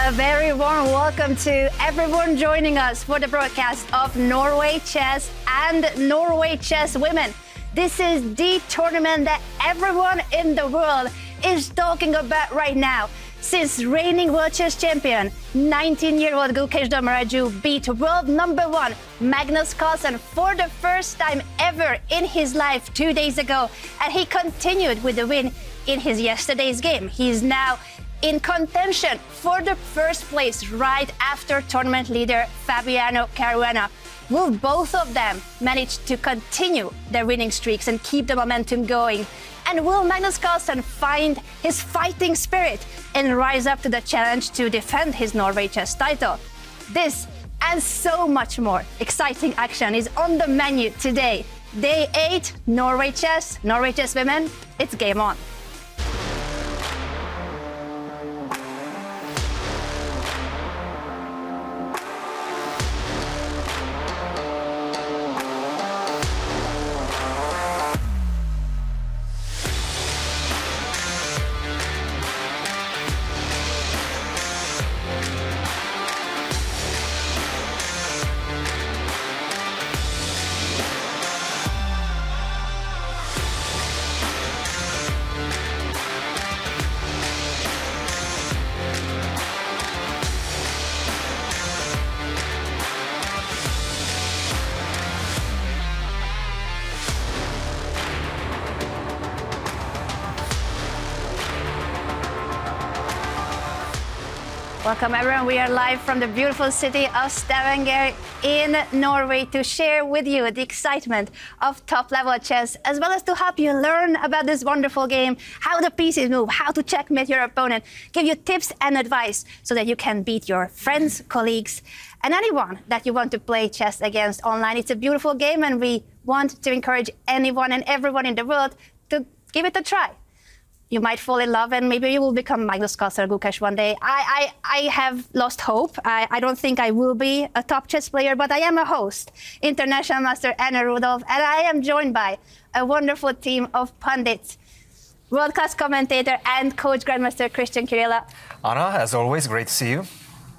A very warm welcome to everyone joining us for the broadcast of Norway Chess and Norway Chess Women. This is the tournament that everyone in the world is talking about right now. Since reigning World Chess Champion, 19-year-old Gukesh Ju beat world number one Magnus Carlsen for the first time ever in his life 2 days ago, and he continued with the win in his yesterday's game. He's now in contention for the first place right after tournament leader Fabiano Caruana. Will both of them manage to continue their winning streaks and keep the momentum going? And will Magnus Carlsen find his fighting spirit and rise up to the challenge to defend his Norway chess title? This and so much more exciting action is on the menu today. Day 8, Norway Chess Women, it's game on. Welcome everyone, we are live from the beautiful city of Stavanger in Norway to share with you the excitement of top-level chess, as well as to help you learn about this wonderful game, how the pieces move, how to checkmate your opponent, give you tips and advice so that you can beat your friends, colleagues, and anyone that you want to play chess against online. It's a beautiful game and we want to encourage anyone and everyone in the world to give it a try. You might fall in love and maybe you will become Magnus Carlsen or Gukesh one day. I have lost hope. I don't think I will be a top chess player, but I am a host, International Master Anna Rudolph, and I am joined by a wonderful team of pundits, world-class commentator and coach Grandmaster Christian Kirilla. Anna, as always, great to see you.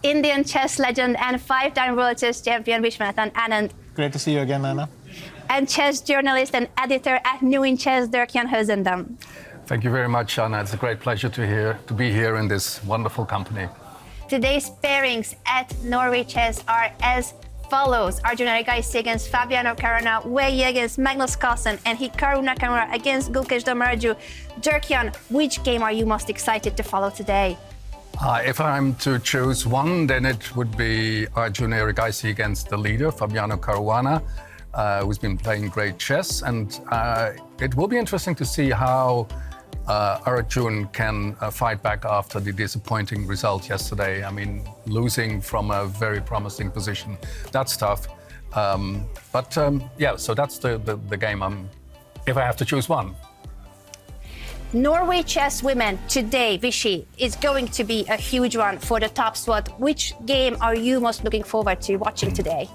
Indian chess legend and 5-time World Chess Champion Vishwanathan Anand. Great to see you again, Anna. And chess journalist and editor at New in Chess, Dirk-Jan Heusendam. Thank you very much, Anna. It's a great pleasure to be here in this wonderful company. Today's pairings at Norway Chess are as follows. Arjun Erigaisi against Fabiano Caruana, Wei Yi against Magnus Carlsen, and Hikaru Nakamura against Gukesh Ju. Dirk-Jan, which game are you most excited to follow today? If I'm to choose one, then it would be Arjun Erigaisi against the leader, Fabiano Caruana, who's been playing great chess. And it will be interesting to see how Arjun can fight back after the disappointing result yesterday. I mean, losing from a very promising position, that's tough. Yeah, so that's the game if I have to choose one. Norway Chess Women today, Vichy, is going to be a huge one for the top spot. Which game are you most looking forward to watching today?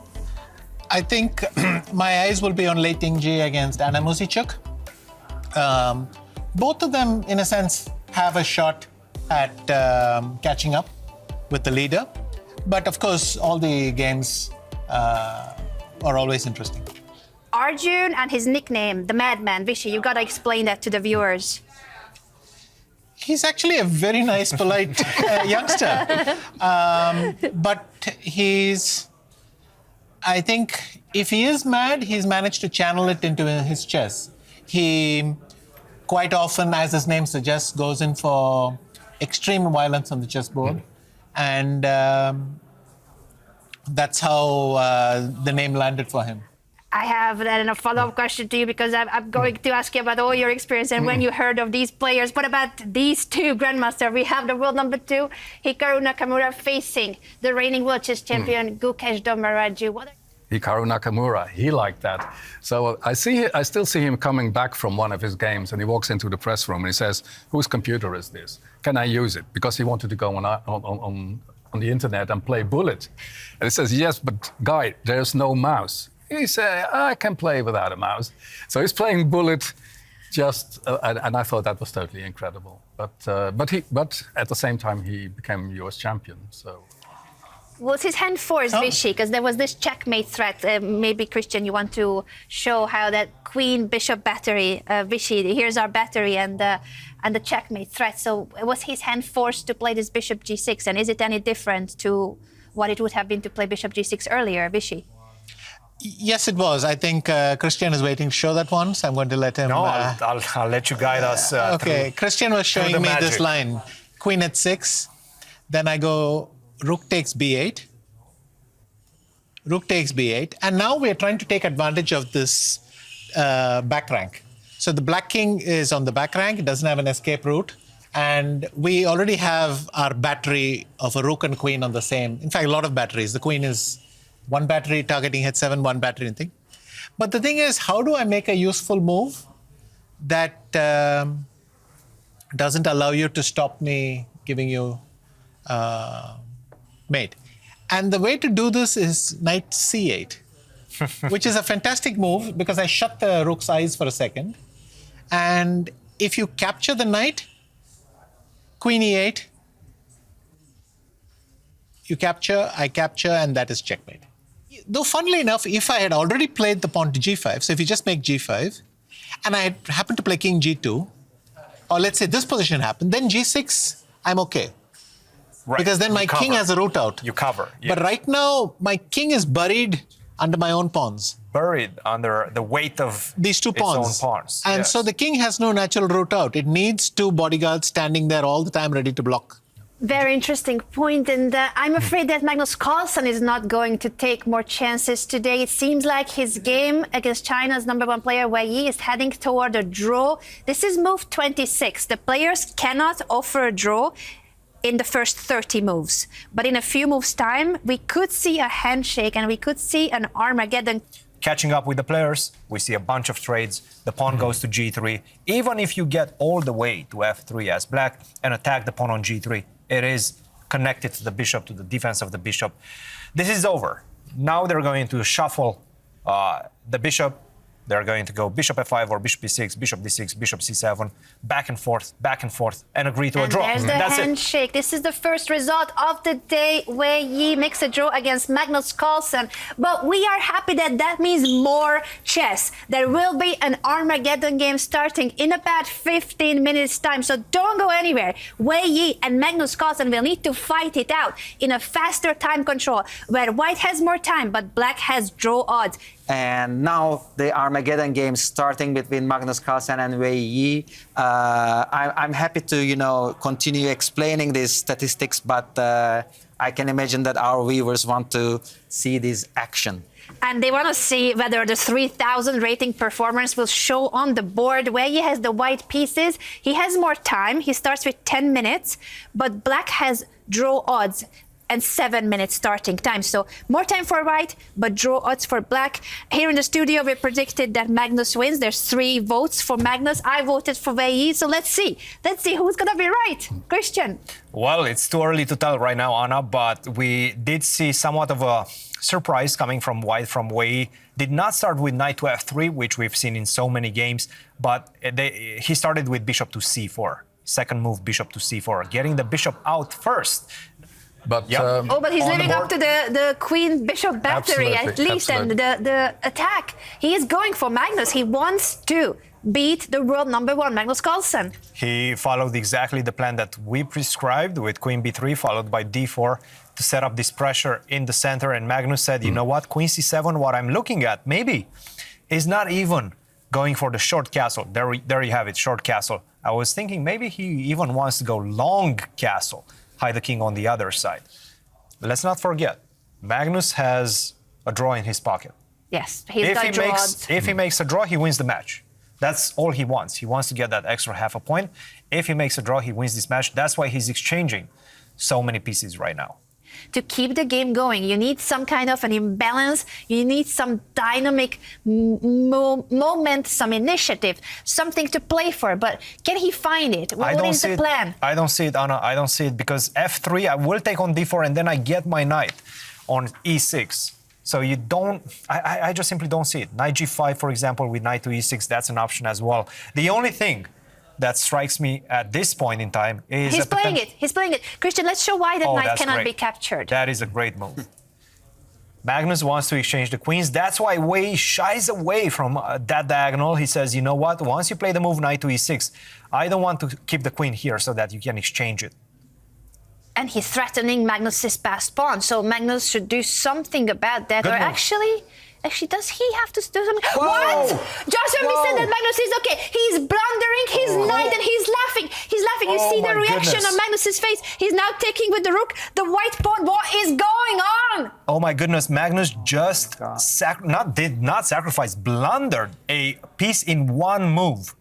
I think my eyes will be on Lei Ting-ji against Anna Muzychuk. Both of them, in a sense, have a shot at catching up with the leader. But of course, all the games are always interesting. Arjun and his nickname, the Madman, Vichy, you gotta explain that to the viewers. He's actually a very nice, polite youngster. But I think if he is mad, he's managed to channel it into his chess. He quite often, as his name suggests, goes in for extreme violence on the chessboard. And that's how the name landed for him. I have then a follow-up question to you because I'm going to ask you about all your experience and when you heard of these players. What about these two Grandmaster? We have the world number 2, Hikaru Nakamura, facing the reigning World Chess Champion, Gukesh Ju. Hikaru Nakamura, he liked that. So I still see him coming back from one of his games, and he walks into the press room and he says, "Whose computer is this? Can I use it?" Because he wanted to go on the internet and play Bullet. And he says, "Yes, but guy, there's no mouse." He said, "I can play without a mouse." So he's playing Bullet And I thought that was totally incredible. But at the same time, he became US champion. So Was his hand forced, Vichy? Because there was this checkmate threat. Maybe, Christian, you want to show how that queen bishop battery, Vichy, here's our battery and the checkmate threat. So was his hand forced to play this bishop g6? And is it any different to what it would have been to play bishop g6 earlier, Vichy? Yes, it was. I think Christian is waiting to show that one, so I'm going to let him... No, I'll let you guide us. Okay, Christian was showing me this line. Queen h6, then I go rook takes b8, rook takes b8, and now we are trying to take advantage of this back rank. So the black king is on the back rank, it doesn't have an escape route, and we already have our battery of a rook and queen on the same, in fact, a lot of batteries. The queen is one battery targeting h7, one battery and thing. But the thing is, how do I make a useful move that doesn't allow you to stop me giving you mate? And the way to do this is knight c8, which is a fantastic move because I shut the rook's eyes for a second. And if you capture the knight, queen e8, you capture, I capture, and that is checkmate. Though funnily enough, if I had already played the pawn to g5, so if you just make g5, and I had happened to play king g2, or let's say this position happened, then g6, I'm okay. Right. Because then my king has a route out. You cover. Yeah. But right now, my king is buried under my own pawns. Buried under the weight of these two pawns. Its own pawns. And so the king has no natural route out. It needs two bodyguards standing there all the time ready to block. Very interesting point, and I'm afraid that Magnus Carlsen is not going to take more chances today. It seems like his game against China's #1 player Wei Yi is heading toward a draw. This is move 26. The players cannot offer a draw in the first 30 moves, but in a few moves' time, we could see a handshake and we could see an Armageddon. Catching up with the players, we see a bunch of trades. The pawn goes to g3. Even if you get all the way to f3 as black and attack the pawn on g3, it is connected to the bishop, to the defense of the bishop. This is over. Now they're going to shuffle the bishop. They're going to go bishop f5 or bishop e6, bishop d6, bishop c7, back and forth, and agree to a draw. There's the handshake. This is the first result of the day. Wei Yi makes a draw against Magnus Carlsen. But we are happy that that means more chess. There will be an Armageddon game starting in about 15 minutes' time. So don't go anywhere. Wei Yi and Magnus Carlsen will need to fight it out in a faster time control, where white has more time, but black has draw odds. And now the Armageddon game starting between Magnus Carlsen and Wei Yi. I'm happy to, continue explaining these statistics, but I can imagine that our viewers want to see this action. And they want to see whether the 3,000 rating performance will show on the board. Wei Yi has the white pieces. He has more time. He starts with 10 minutes, but black has draw odds and 7 minutes starting time. So more time for white, but draw odds for black. Here in the studio, we predicted that Magnus wins. There's 3 votes for Magnus. I voted for Wei Yi. So let's see. Let's see who's going to be right. Christian. Well, it's too early to tell right now, Anna, but we did see somewhat of a surprise coming from white, from Wei Yi. Did not start with knight to f3, which we've seen in so many games, but he started with bishop to c4. Second move, bishop to c4, getting the bishop out first. But, but he's living up to the queen bishop battery at least, and the attack. He is going for Magnus. He wants to beat the world #1 Magnus Carlsen. He followed exactly the plan that we prescribed with queen b3 followed by d4 to set up this pressure in the center, and Magnus said, you know what, queen c7, what I'm looking at maybe is not even going for the short castle. There you have it, short castle. I was thinking maybe he even wants to go long castle, hide the king on the other side. Let's not forget, Magnus has a draw in his pocket. Yes, he's got draws. If he makes a draw, he wins the match. That's all he wants. He wants to get that extra half a point. If he makes a draw, he wins this match. That's why he's exchanging so many pieces right now. To keep the game going, you need some kind of an imbalance. You need some dynamic moment, some initiative, something to play for. But can he find it? What is the plan? I don't see it, Anna. I don't see it because f3, I will take on d4, and then I get my knight on e6. So you don't, I just simply don't see it. Knight g5, for example, with knight to e6, that's an option as well. The only thing that strikes me at this point in time is... He's playing it. He's playing it. Christian, let's show why that knight cannot be captured. That is a great move. Magnus wants to exchange the queens. That's why Wei shies away from that diagonal. He says, you know what? Once you play the move knight to e6, I don't want to keep the queen here so that you can exchange it. And he's threatening Magnus's passed pawn, so Magnus should do something about that. Good or move. actually, does he have to do something? Whoa! What? Josh Wenjun said that Magnus is okay. He's blundering his knight and he's laughing. He's laughing. You see the reaction on Magnus's face. He's now taking with the rook the white pawn. What is going on? Oh my goodness, Magnus just did not sacrifice, blundered a piece in one move.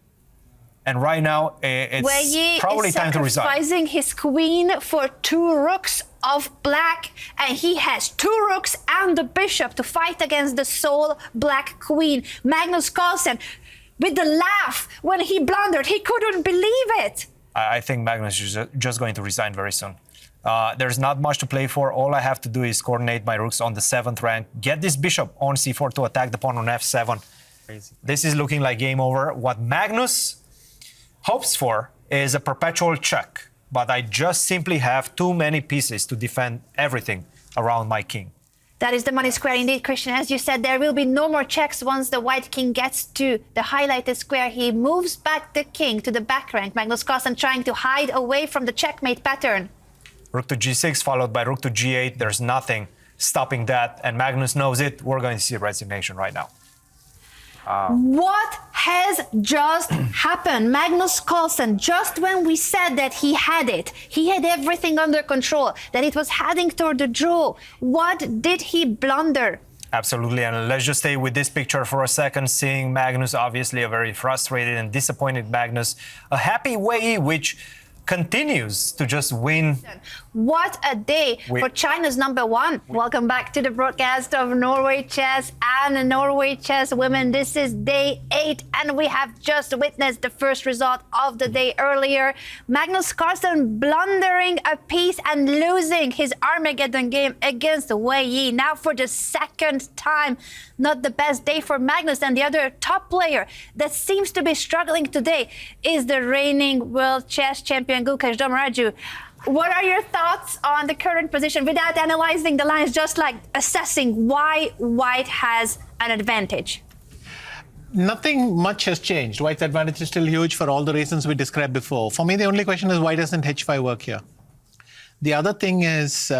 And right now, it's probably time to resign. Sacrificing his queen for 2 rooks of black, and he has 2 rooks and the bishop to fight against the sole black queen. Magnus Carlsen, with the laugh when he blundered, he couldn't believe it. I think Magnus is just going to resign very soon. There's not much to play for. All I have to do is coordinate my rooks on the 7th rank, get this bishop on c4 to attack the pawn on f7. Crazy. This is looking like game over. What Magnus hopes for is a perpetual check, but I just simply have too many pieces to defend everything around my king. That is the money square indeed, Christian. As you said, there will be no more checks once the white king gets to the highlighted square. He moves back the king to the back rank. Magnus Carlsen trying to hide away from the checkmate pattern. Rook to g6 followed by rook to g8. There's nothing stopping that, and Magnus knows it. We're going to see resignation right now. What has just happened? Magnus Carlsen, just when we said that he had it, he had everything under control, that it was heading toward the draw, what did he blunder? Absolutely, and let's just stay with this picture for a second, seeing Magnus, obviously a very frustrated and disappointed Magnus, a happy Wei, which continues to just win. What a day for China's #1. Welcome back to the broadcast of Norway Chess and Norway Chess Women. This is day 8, and we have just witnessed the first result of the day earlier. Magnus Carlsen blundering a piece and losing his Armageddon game against Wei Yi. Now for the second time, not the best day for Magnus. And the other top player that seems to be struggling today is the reigning World Chess Champion Gukesh. Domaraju, what are your thoughts on the current position without analyzing the lines, just like assessing why White has an advantage? Nothing much has changed. White's advantage is still huge for all the reasons we described before. For me, the only question is why doesn't h5 work here? The other thing is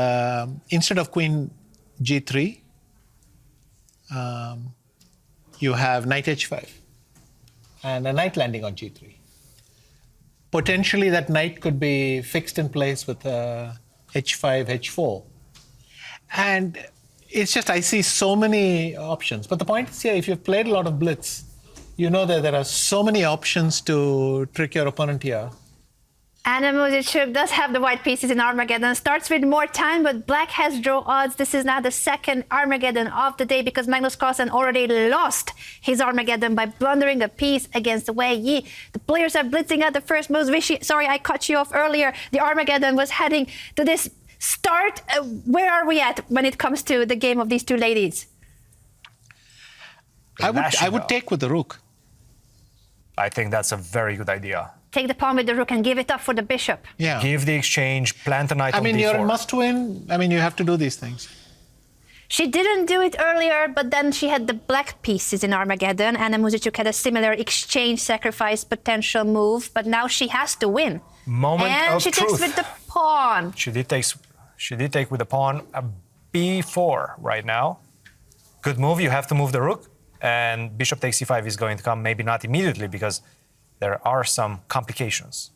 instead of queen g3, you have knight h5 and a knight landing on g3. Potentially that knight could be fixed in place with h5, h4. And it's just, I see so many options. But the point is here, if you've played a lot of blitz, you know that there are so many options to trick your opponent here. Anna Muzichuk does have the white pieces in Armageddon. Starts with more time, but black has draw odds. This is now the second Armageddon of the day because Magnus Carlsen already lost his Armageddon by blundering a piece against Wei Yi. The players are blitzing out the first moves. Vishy, sorry, I cut you off earlier. The Armageddon was heading to this start. Where are we at when it comes to the game of these two ladies? I would take with the rook. I think that's a very good idea. Take the pawn with the rook and give it up for the bishop. Yeah. Give the exchange, plant a knight on d4. You're a must-win. You have to do these things. She didn't do it earlier, but then she had the black pieces in Armageddon. Anna Muzichuk had a similar exchange sacrifice potential move, but now she has to win. Moment and of she truth. takes with the pawn. She did take with the pawn a b4 right now. Good move. You have to move the rook, and bishop takes c5 is going to come. Maybe not immediately because there are some complications.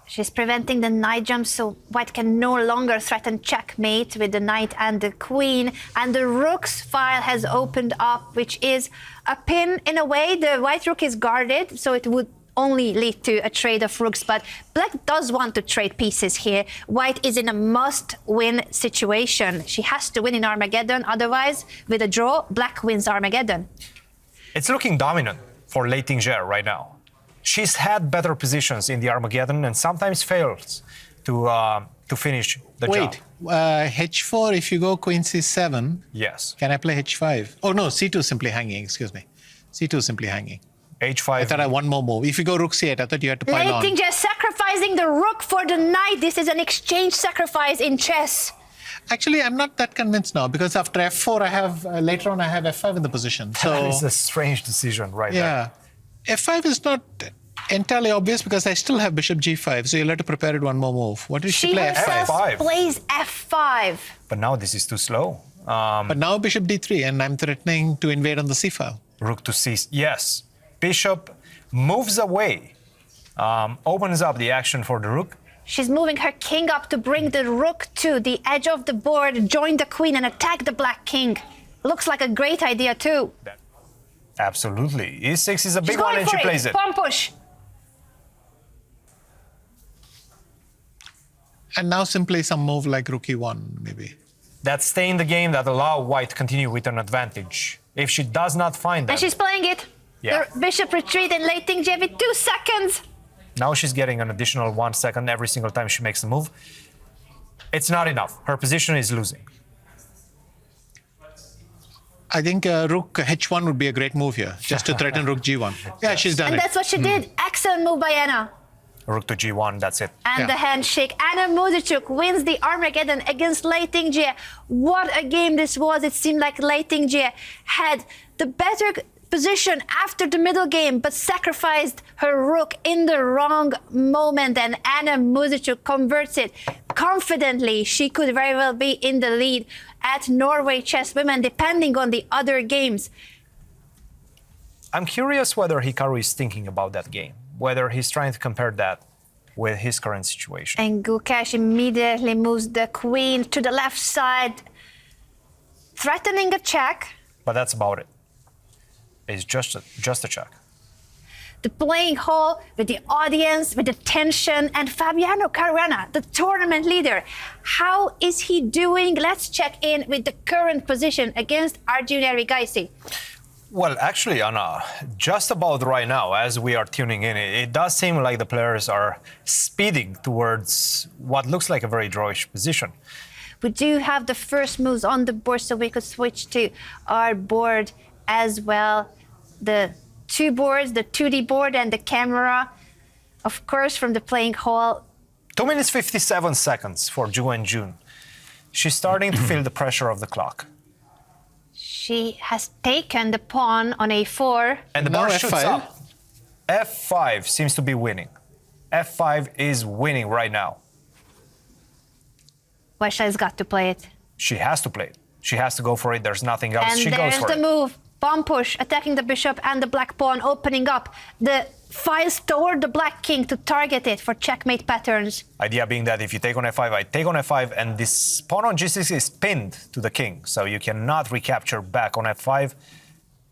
She's preventing the knight jump, so white can no longer threaten checkmate with the knight and the queen. And the rook's file has opened up, which is a pin in a way. The white rook is guarded, so it would only lead to a trade of rooks. But black does want to trade pieces here. White is in a must-win situation. She has to win in Armageddon, otherwise, with a draw, black wins Armageddon. It's looking dominant for Leitinger right now. She's had better positions in the Armageddon and sometimes fails to finish the Wait, job. h4, if you go queen c7, Yes. can I play h5? Oh, no, c2 simply hanging, excuse me. c2 simply hanging. H5. I thought I had one more move. If you go rook c8, I thought you had to pile on. Leiting Jie sacrificing the rook for the knight. This is an exchange sacrifice in chess. Actually, I'm not that convinced now because after f4, I have later on I have f5 in the position. So That is a strange decision right there. yeah, f5 is not entirely obvious because I still have bishop g5. So you'll have to prepare it one more move. What did she She play? herself f5. F5. plays f5. But now this is too slow. But now bishop d3, and I'm threatening to invade on the c file. Rook to c. Yes. Bishop moves away. Opens up the action for the rook. She's moving her king up to bring the rook to the edge of the board, join the queen and attack the black king. Looks like a great idea too. Absolutely. E6 is a She's big one going and for she plays it. Pawn push. And now simply some move like rook e1, maybe. That stay in the game that allow white to continue with an advantage. If she does not find And that, she's playing it. Yeah. The bishop retreat and Leiting Jie with 2 seconds. now she's getting an additional 1 second every single time she makes a move. It's not enough. Her position is losing. I think rook h1 would be a great move here, just to threaten rook g1. Yeah, she's done And it. that's what she did. Excellent move by Anna. Rook to g1, that's it. And Yeah. the handshake. Anna Muzichuk wins the Armageddon against Leiting Jie. What a game this was. It seemed like Leiting Jie had the better position after the middle game, but sacrificed her rook in the wrong moment. And Anna Muzichuk converts it confidently. She could very well be in the lead at Norway Chess Women, depending on the other games. I'm curious whether Hikaru is thinking about that game, whether he's trying to compare that with his current situation. And Gukesh immediately moves the queen to the left side, threatening a check. But that's about it. It's just a check. The playing hall with the audience, with the tension, and Fabiano Caruana, the tournament leader. How is he doing? Let's check in with the current position against Arjun Erigaisi. Well, actually, Anna, just about right now, as we are tuning in, it does seem like the players are speeding towards what looks like a very drawish position. We do have the first moves on the board, so we could switch to our board as well. The 2 boards, the 2D board and the camera, of course, from the playing hall. 2 minutes 57 seconds for Ju Wenjun. She's starting to feel the pressure of the clock. She has taken the pawn on a4. And the Now bar shoots F5. up. F5 seems to be winning. F5 is winning right now. Vaishali's got to play it. She has to play it. She has to go for it. There's nothing else. And She goes there's for the it. move. Pawn push, attacking the bishop and the black pawn, opening up the files toward the black king to target it for checkmate patterns. Idea being that if you take on F5, I take on F5, and this pawn on G6 is pinned to the king, so you cannot recapture back on F5.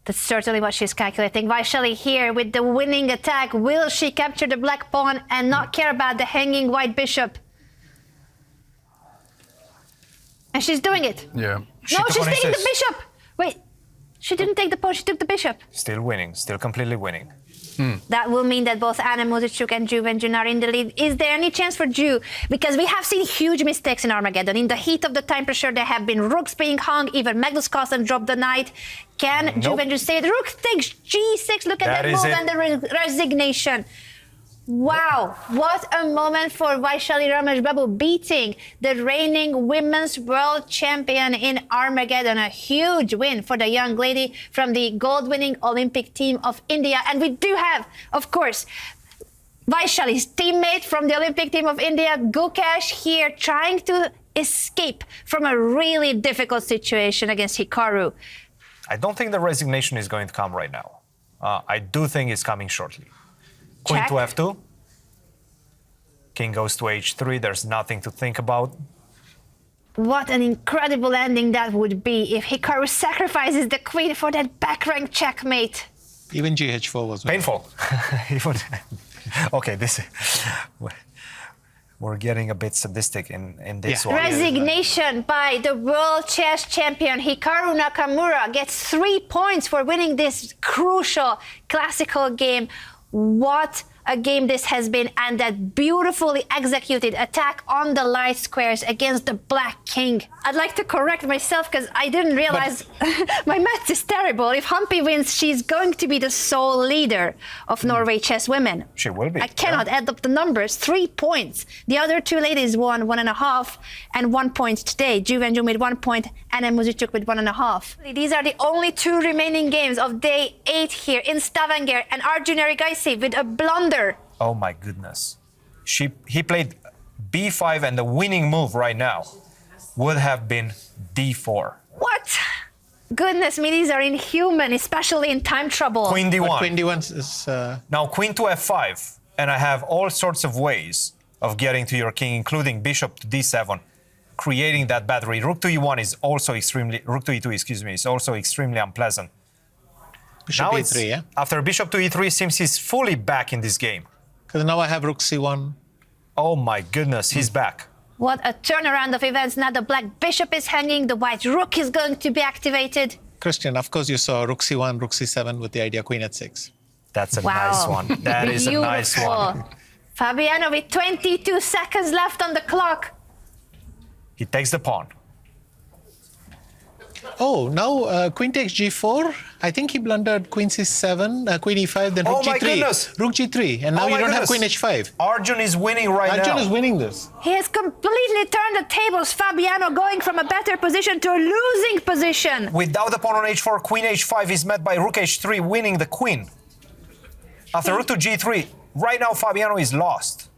That's certainly what she's calculating. Vaishali here with the winning attack. Will she capture the black pawn and not care about the hanging white bishop? And she's doing it. Yeah. No, took she's on taking the A6. bishop. Wait, she didn't take the pawn, she took the bishop. Still winning, still completely winning. That will mean that both Anna Muzichuk and Ju Wenjun are in the lead. Is there any chance for Ju? Because we have seen huge mistakes in Armageddon. In the heat of the time pressure, there have been rooks being hung. Even Magnus Carlsen dropped the knight. Can Ju Nope. Wenjun say it? Rook takes G6. Look at That that is move it. and the resignation. Wow, what a moment for Vaishali Babu beating the reigning women's world champion in Armageddon. A huge win for the young lady from the gold-winning Olympic team of India. And we do have, of course, Vaishali's teammate from the Olympic team of India, Gukesh, here trying to escape from a really difficult situation against Hikaru. I don't think the resignation is going to come right now. I do think it's coming shortly. Queen Check. to F2. King goes to H3. There's nothing to think about. What an incredible ending that would be if Hikaru sacrifices the queen for that back-rank checkmate. Even GH4 was Painful. Even- okay, we're getting a bit sadistic in this Yeah. one. Resignation by the world chess champion Hikaru Nakamura gets 3 points for winning this crucial classical game. What a game this has been, and that beautifully executed attack on the light squares against the black king. I'd like to correct myself because I didn't realize my maths is terrible. If Humpy wins, she's going to be the sole leader of Norway Chess Women. She will be. I cannot add up the numbers. 3 points. The other two ladies won 1.5 and 1 point today. Ju Wenjun with 1 point, Anna Muzichuk with 1.5. These are the only two remaining games of day 8 here in Stavanger, and Arjun Erigaisi with a blunder. Oh my goodness. He played b5, and the winning move right now would have been d4. What? Goodness me, these are inhuman, especially in time trouble. Queen d1. But Queen D1 is... Now queen to f5, and I have all sorts of ways of getting to your king, including bishop to d7, creating that battery. Rook to e1 is also extremely... Rook to e2, excuse me, is also extremely unpleasant. Bishop Now E3, yeah? After bishop to e3, seems he's fully back in this game. Because now I have Rook C1. Oh my goodness, he's back. What a turnaround of events. Now the black bishop is hanging, the white rook is going to be activated. Christian, of course you saw Rook C1, Rook C7 with the idea Queen at 6. That's a Wow. nice one. That is a nice one. Fabiano with 22 seconds left on the clock. He takes the pawn. Oh, now Queen takes G4. I think he blundered Queen C7, Queen E5, then Rook Oh my G3. goodness. Rook G3, and now Oh you my don't have goodness. Queen H5. Arjun is winning right Arjun now. is winning this. He has completely turned the tables. Fabiano going from a better position to a losing position. Without the pawn on h4, queen h5 is met by rook h3, winning the queen. After rook to g3, right now Fabiano is lost.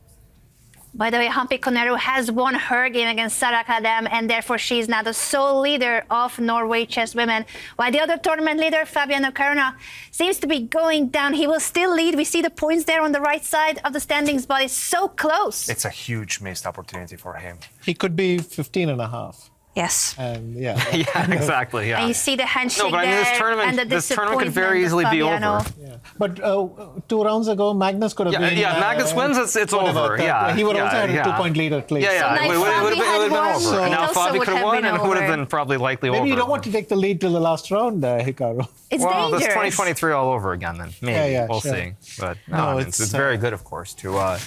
By the way, Humpy Koneru has won her game against Sara Khadem, and therefore she is now the sole leader of Norway Chess Women. While the other tournament leader, Fabiano Caruana, seems to be going down. He will still lead. We see the points there on the right side of the standings, but it's so close. It's a huge missed opportunity for him. He could be 15 and a half. Yes. And yeah. Yeah, exactly. Yeah. And you see the handshake No, but I mean, this there, tournament- and the this tournament could disappointment very easily of be Fabiano. over. Yeah. But 2 rounds ago, Magnus could have Yeah, been... yeah, Magnus wins, it's whatever, over. third. Yeah, He would yeah, also have yeah. a 2-point lead at least. Yeah, yeah. So it would have Fabi had been won, over. it Now also Fabi would could have have won, been and it would have over. been probably likely Maybe over. you don't want to take the lead till the last round, Hikaru. It's Well, dangerous. that's 2023 all over again then. Maybe. Yeah, we'll sure. see. But No, no, I mean, it's, it's very good, of course, to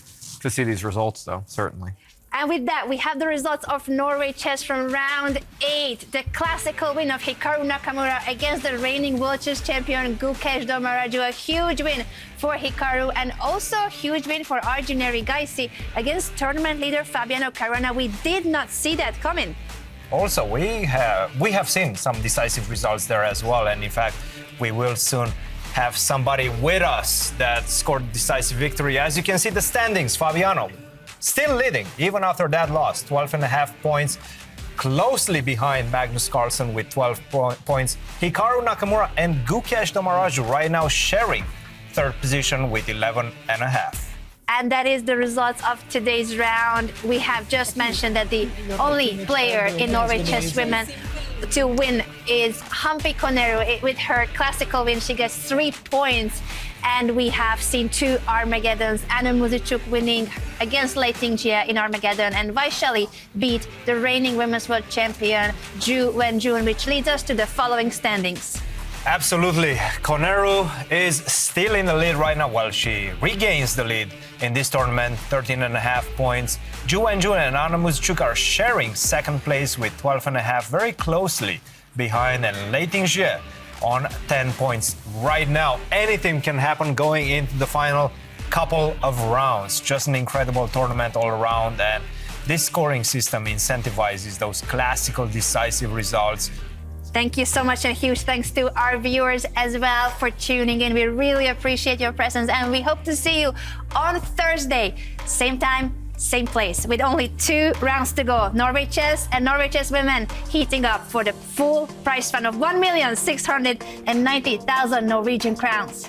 see these results, though, certainly. And with that, we have the results of Norway Chess from round 8. The classical win of Hikaru Nakamura against the reigning World Chess Champion Gukesh Domaraju. A huge win for Hikaru, and also a huge win for Arjun Erigaisi against tournament leader Fabiano Caruana. We did not see that coming. Also, we have seen some decisive results there as well, and in fact, we will soon have somebody with us that scored decisive victory. As you can see, the standings, Fabiano still leading, even after that loss, 12.5 points, closely behind Magnus Carlsen with 12 points. Hikaru Nakamura and Gukesh Domaraju right now sharing third position with 11.5. And that is the results of today's round. We have just mentioned that the only player in Norway Chess Women to win is Humpy Koneru. With her classical win, she gets 3 points. And we have seen 2 Armageddons. Anna Muzichuk winning against Lei Tingjie in Armageddon, and Vaishali beat the reigning Women's World Champion Ju Wenjun, which leads us to the following standings. Absolutely. Koneru is still in the lead right now. Well, she regains the lead in this tournament, 13.5 points. Ju Wenjun and Anna Muzichuk are sharing second place with 12.5, very closely behind, and Lei Tingjie on 10 points right now. Anything can happen going into the final couple of rounds. Just an incredible tournament all around, and this scoring system incentivizes those classical decisive results. Thank you so much, and huge thanks to our viewers as well for tuning in. We really appreciate your presence, and we hope to see you on Thursday, same time, same place, with only 2 rounds to go. Norway Chess and Norway Chess Women heating up for the full prize fund of 1,690,000 Norwegian crowns.